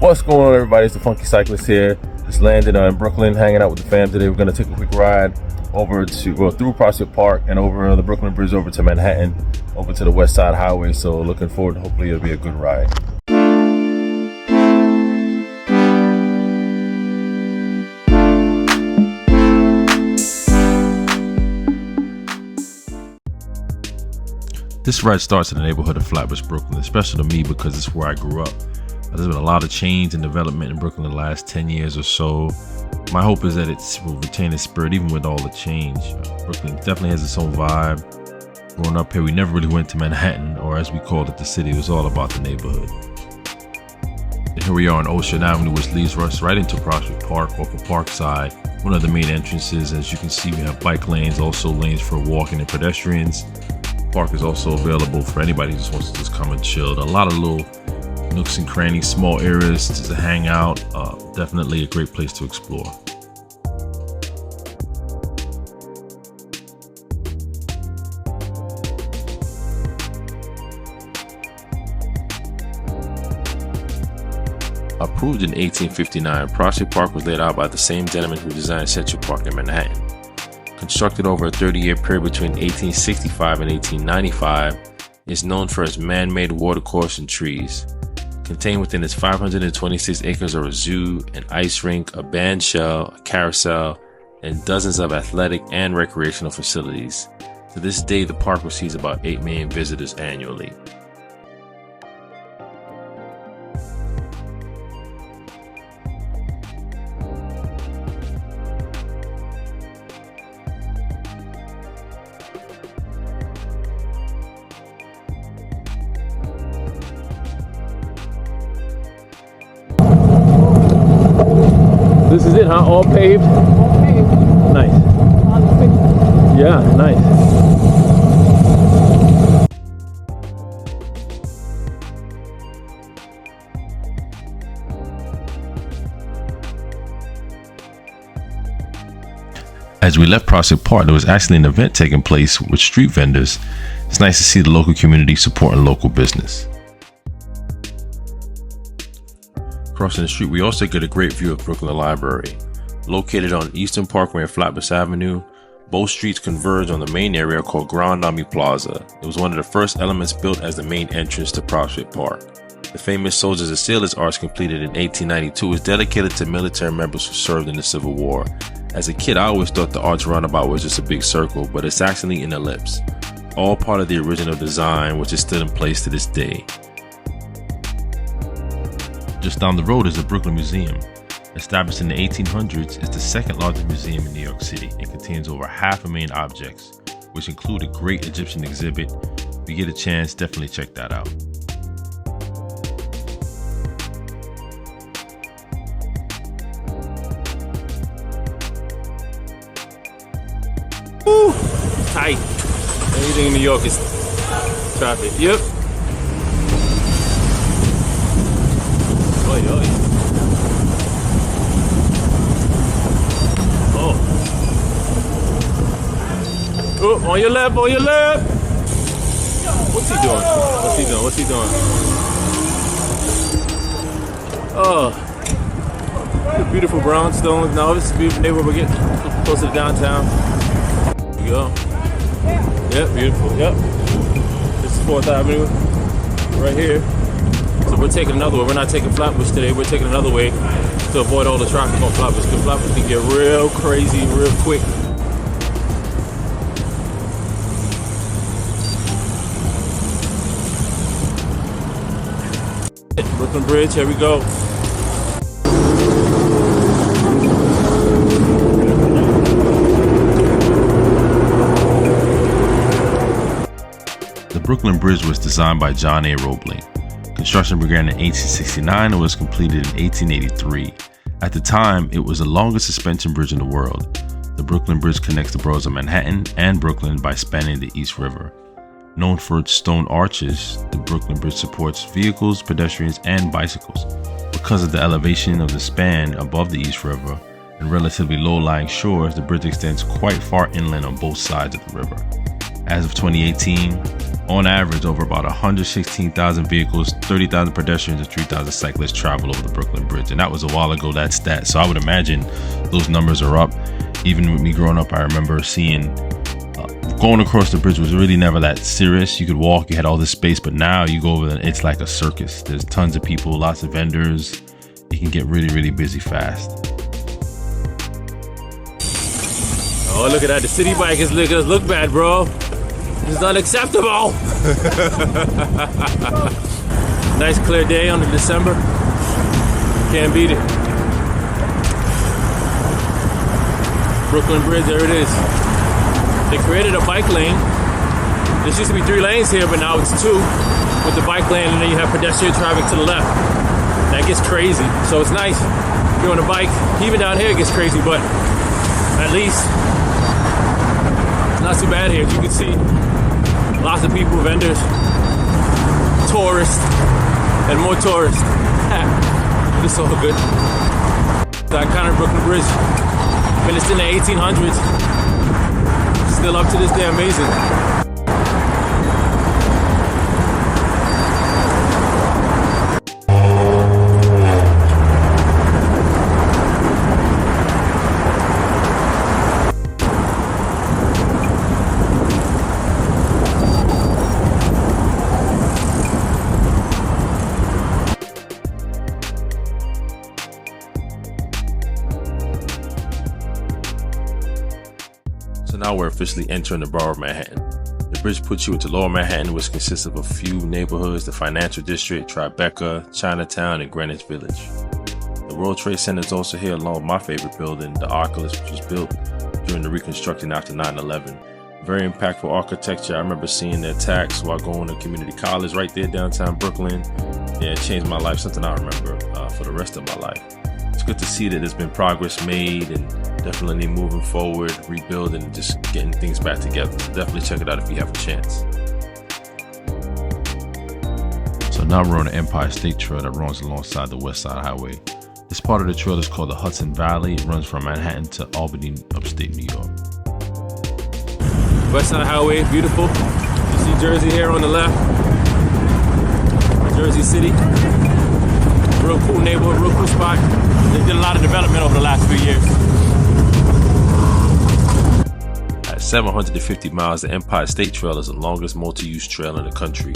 What's going on, everybody? It's the Funky Cyclist here. Just landed in Brooklyn, hanging out with the fam today. We're going to take a quick ride over to, well, through Prospect Park and over the Brooklyn Bridge over to Manhattan, over to the West Side Highway. So looking forward. Hopefully it'll be a good ride. This ride starts in the neighborhood of Flatbush Brooklyn, especially to me because it's where I grew up. There's been a lot of change and development in Brooklyn in the last 10 years or so. My hope is that it will retain its spirit even with all the change. Brooklyn definitely has its own vibe. Growing up here, we never really went to Manhattan, or as we called it, the city. It was all about the neighborhood. And here we are on Ocean Avenue, which leads us right into Prospect Park off of Parkside, one of the main entrances. As you can see, we have bike lanes, also lanes for walking and pedestrians. Park is also available for anybody who just wants to just come and chill. A lot of little nooks and crannies, small areas to hang out. Definitely a great place to explore. Approved in 1859, Prospect Park was laid out by the same gentleman who designed Central Park in Manhattan. Constructed over a 30-year period between 1865 and 1895, is known for its man-made watercourse and trees. Contained within its 526 acres are a zoo, an ice rink, a band shell, a carousel, and dozens of athletic and recreational facilities. To this day, the park receives about 8 million visitors annually. This is it, huh? All paved? All paved. Nice. Yeah, nice. As we left Prospect Park, there was actually an event taking place with street vendors. It's nice to see the local community supporting local business. Crossing the street, we also get a great view of Brooklyn Library. Located on Eastern Parkway and Flatbush Avenue, both streets converge on the main area called Grand Army Plaza. It was one of the first elements built as the main entrance to Prospect Park. The famous Soldiers and Sailors Arch, completed in 1892, is dedicated to military members who served in the Civil War. As a kid, I always thought the arch roundabout was just a big circle, but it's actually an ellipse. All part of the original design, which is still in place to this day. Just down the road is the Brooklyn Museum. Established in the 1800s, it's the second largest museum in New York City and contains over 500,000 objects, which include a great Egyptian exhibit. If you get a chance, definitely check that out. Woo! Tight. Everything in New York is traffic. Yep. Oh, on your left, on your left. What's he doing? What's he doing? What's he doing? Oh, the beautiful brownstones. Now this is a beautiful neighborhood. We're getting close to the downtown. Here we go. Yep, beautiful. Yep. This is 4th Avenue, right here. So we're taking another way. We're not taking Flatbush today. We're taking another way to avoid all the traffic on Flatbush, because Flatbush can get real crazy real quick. Brooklyn Bridge, here we go. The Brooklyn Bridge was designed by John A. Roebling. Construction began in 1869 and was completed in 1883. At the time, it was the longest suspension bridge in the world. The Brooklyn Bridge connects the boroughs of Manhattan and Brooklyn by spanning the East River. Known for its stone arches, the Brooklyn Bridge supports vehicles, pedestrians, and bicycles. Because of the elevation of the span above the East River and relatively low-lying shores, the bridge extends quite far inland on both sides of the river. As of 2018, On average, over about 116,000 vehicles, 30,000 pedestrians, and 3,000 cyclists travel over the Brooklyn Bridge. And that was a while ago, that stat. So I would imagine those numbers are up. Even with me growing up, I remember seeing going across the bridge was really never that serious. You could walk, you had all this space, but now you go over there, it's like a circus. There's tons of people, lots of vendors. You can get really, really busy fast. Oh, look at that. The city bikers look bad, bro. This is unacceptable. Nice clear day on the December. Can't beat it. Brooklyn Bridge, there it is. They created a bike lane. There used to be 3 lanes here, but now it's 2 with the bike lane, and then you have pedestrian traffic to the left. That gets crazy. So it's nice. You're on a bike. Even down here it gets crazy, but at least it's not too bad here. As you can see, lots of people, vendors, tourists, and more tourists. It's all good. The iconic Brooklyn Bridge. Finished in the 1800s. Still up to this day, amazing. So now we're officially entering the borough of Manhattan. The bridge puts you into Lower Manhattan, which consists of a few neighborhoods: the Financial District, Tribeca, Chinatown, and Greenwich Village. The World Trade Center is also here, along with my favorite building, the Oculus, which was built during the Reconstruction after 9/11. Very impactful architecture. I remember seeing the attacks while going to community college right there downtown Brooklyn. Yeah, it changed my life, something I remember for the rest of my life. It's good to see that there's been progress made and definitely moving forward, rebuilding, and just getting things back together. So definitely check it out if you have a chance. So now we're on the Empire State Trail that runs alongside the West Side Highway. This part of the trail is called the Hudson Valley. It runs from Manhattan to Albany, upstate New York. West Side Highway, beautiful. You see Jersey here on the left. Jersey City. Real cool neighborhood, real cool spot. They did a lot of development over the last few years. At 750 miles, the Empire State Trail is the longest multi-use trail in the country.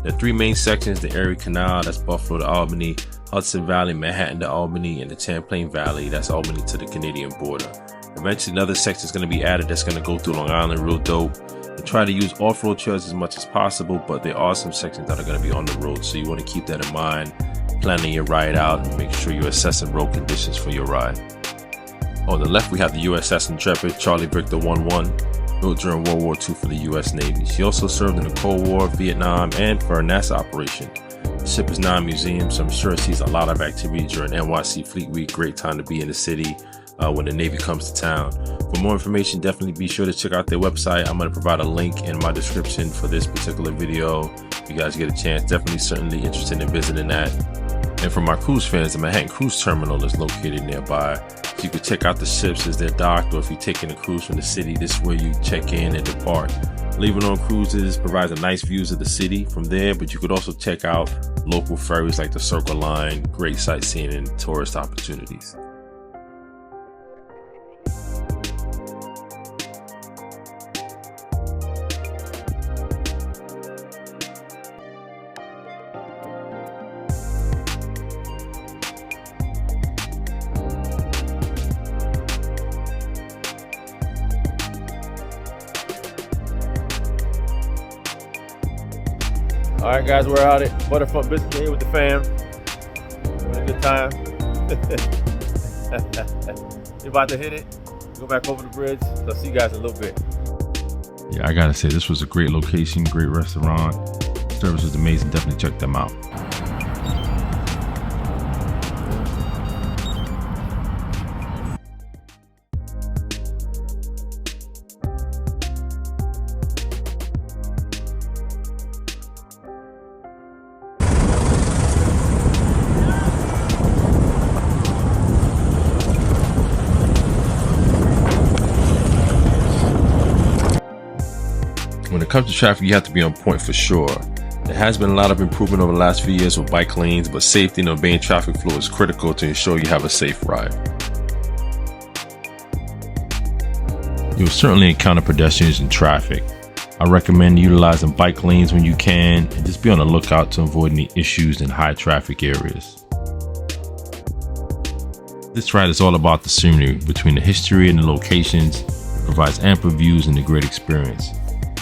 There are 3 main sections: the Erie Canal, that's Buffalo to Albany; Hudson Valley, Manhattan to Albany; and the Champlain Valley, that's Albany to the Canadian border. Eventually another section is going to be added that's going to go through Long Island, real dope. We try to use off-road trails as much as possible, but there are some sections that are going to be on the road, so you want to keep that in mind, planning your ride out, and make sure you're assessing road conditions for your ride. On the left, we have the USS Intrepid, Charlie Victor 11, built during World War II for the US Navy. She also served in the Cold War, Vietnam, and for a NASA operation. The ship is now a museum, so I'm sure it sees a lot of activity during NYC Fleet Week. Great time to be in the city when the Navy comes to town. For more information, definitely be sure to check out their website. I'm going to provide a link in my description for this particular video. If you guys get a chance, definitely certainly interested in visiting that. And for my cruise fans, the Manhattan Cruise Terminal is located nearby. So you can check out the ships as they're docked, or if you're taking a cruise from the city, this is where you check in and depart. Leaving on cruises provides a nice views of the city from there, but you could also check out local ferries like the Circle Line, great sightseeing and tourist opportunities. All right, guys, we're out at Butterfront Biscuit here with the fam. Having a good time. You're about to hit it. Go back over the bridge. So I'll see you guys in a little bit. Yeah, I gotta say, this was a great location, great restaurant. Service was amazing. Definitely check them out. When it comes to traffic, you have to be on point for sure. There has been a lot of improvement over the last few years with bike lanes, but safety and obeying traffic flow is critical to ensure you have a safe ride. You'll certainly encounter pedestrians in traffic. I recommend utilizing bike lanes when you can, and just be on the lookout to avoid any issues in high traffic areas. This ride is all about the scenery between the history and the locations. It provides ample views and a great experience.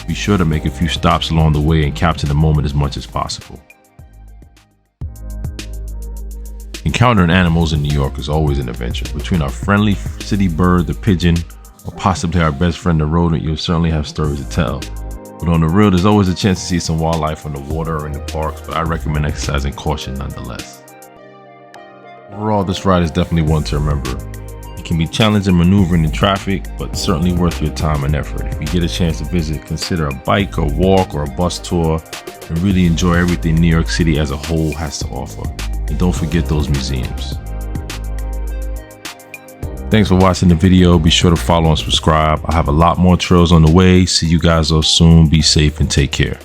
Be sure to make a few stops along the way and capture the moment as much as possible. Encountering animals in New York is always an adventure. Between our friendly city bird, the pigeon, or possibly our best friend, the rodent, you'll certainly have stories to tell. But on the real, there's always a chance to see some wildlife on the water or in the parks, but I recommend exercising caution nonetheless. Overall, this ride is definitely one to remember. It can be challenging maneuvering in traffic, but certainly worth your time and effort. If you get a chance to visit, consider a bike or walk or a bus tour and really enjoy everything New York City as a whole has to offer. And don't forget those museums. Thanks for watching the video. Be sure to follow and subscribe. I have a lot more trails on the way. See you guys all soon. Be safe and take care.